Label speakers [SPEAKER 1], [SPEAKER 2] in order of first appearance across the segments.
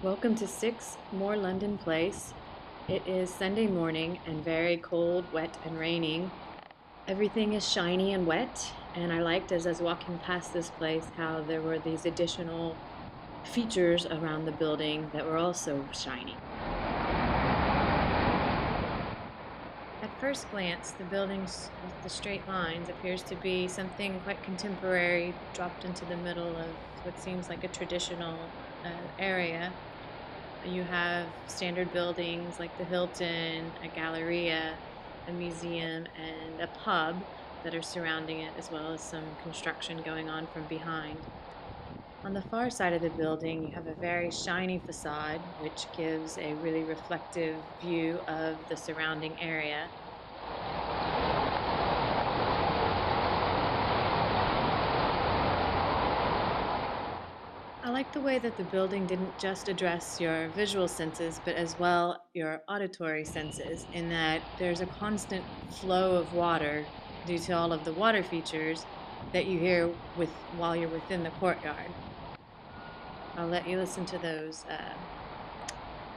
[SPEAKER 1] Welcome to 6 More London Place. It is Sunday morning and very cold, wet, and raining. Everything is shiny and wet, and I liked as I was walking past this place how there were these additional features around the building that were also shiny. At first glance, the building with the straight lines appears to be something quite contemporary, dropped into the middle of what seems like a traditional area. You have standard buildings like the Hilton, a Galleria, a museum, and a pub that are surrounding it, as well as some construction going on from behind. On the far side of the building, you have a very shiny facade, which gives a really reflective view of the surrounding area. I like the way that the building didn't just address your visual senses, but as well your auditory senses, in that there's a constant flow of water due to all of the water features that you hear while you're within the courtyard. I'll let you listen to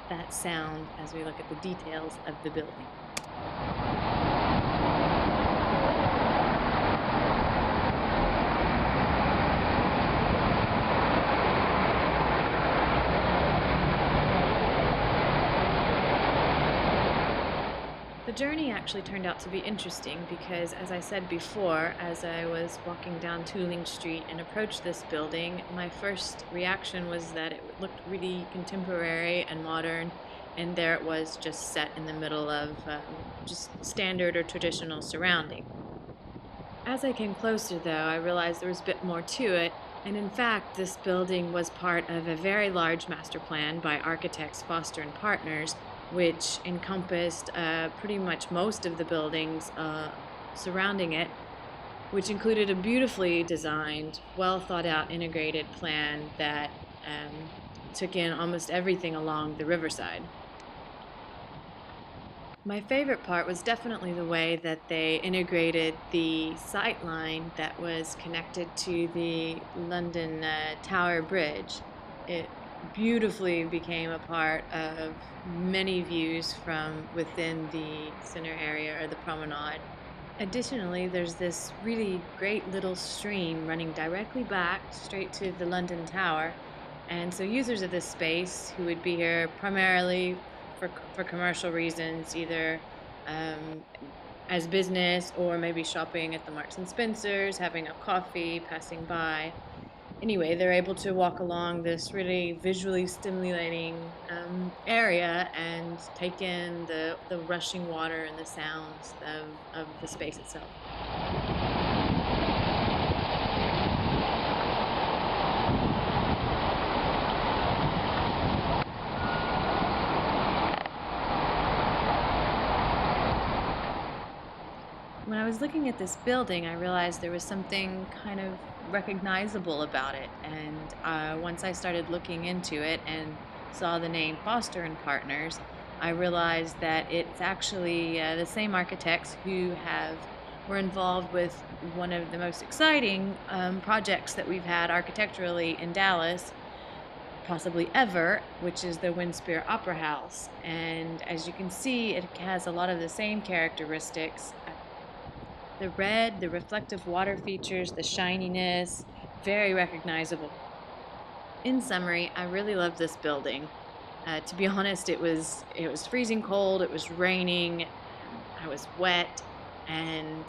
[SPEAKER 1] that sound as we look at the details of the building. The journey actually turned out to be interesting because, as I said before, as I was walking down Tooling Street and approached this building, my first reaction was that it looked really contemporary and modern, and there it was just set in the middle of just standard or traditional surrounding. As I came closer, though, I realized there was a bit more to it, and in fact, this building was part of a very large master plan by architects Foster and Partners, which encompassed pretty much most of the buildings surrounding it, which included a beautifully designed, well thought out integrated plan that took in almost everything along the riverside. My favorite part was definitely the way that they integrated the sight line that was connected to the London Tower Bridge. It beautifully became a part of many views from within the center area or the promenade. Additionally, there's this really great little stream running directly back straight to the London Tower. And so users of this space who would be here primarily for commercial reasons, either um, as business or maybe shopping at the Marks and Spencers, having a coffee, passing by. Anyway, they're able to walk along this really visually stimulating area and take in the rushing water and the sounds of the space itself. When I was looking at this building, I realized there was something kind of recognizable about it. And once I started looking into it and saw the name Foster and Partners, I realized that it's actually the same architects who have were involved with one of the most exciting projects that we've had architecturally in Dallas, possibly ever, which is the Winspear Opera House. And as you can see, it has a lot of the same characteristics. The red, the reflective water features, the shininess, very recognizable. In summary, I really love this building. To be honest, it was freezing cold. It was raining. I was wet and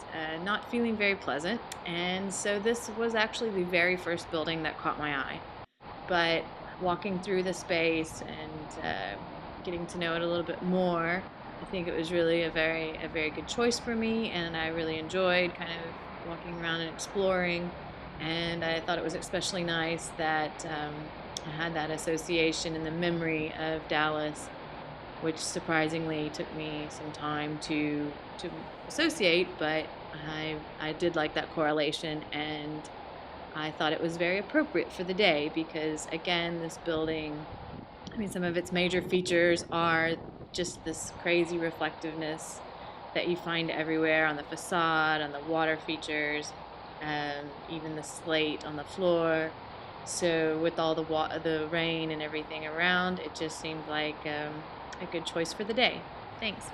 [SPEAKER 1] not feeling very pleasant. And so this was actually the very first building that caught my eye. But walking through the space and getting to know it a little bit more, I think it was really a very good choice for me, and I really enjoyed kind of walking around and exploring. And I thought it was especially nice that I had that association and the memory of Dallas, which surprisingly took me some time to associate, but I did like that correlation, and I thought it was very appropriate for the day because, again, this building, I mean, some of its major features are just this crazy reflectiveness that you find everywhere on the facade, on the water features, even the slate on the floor. So with all the rain and everything around, it just seemed like a good choice for the day. Thanks.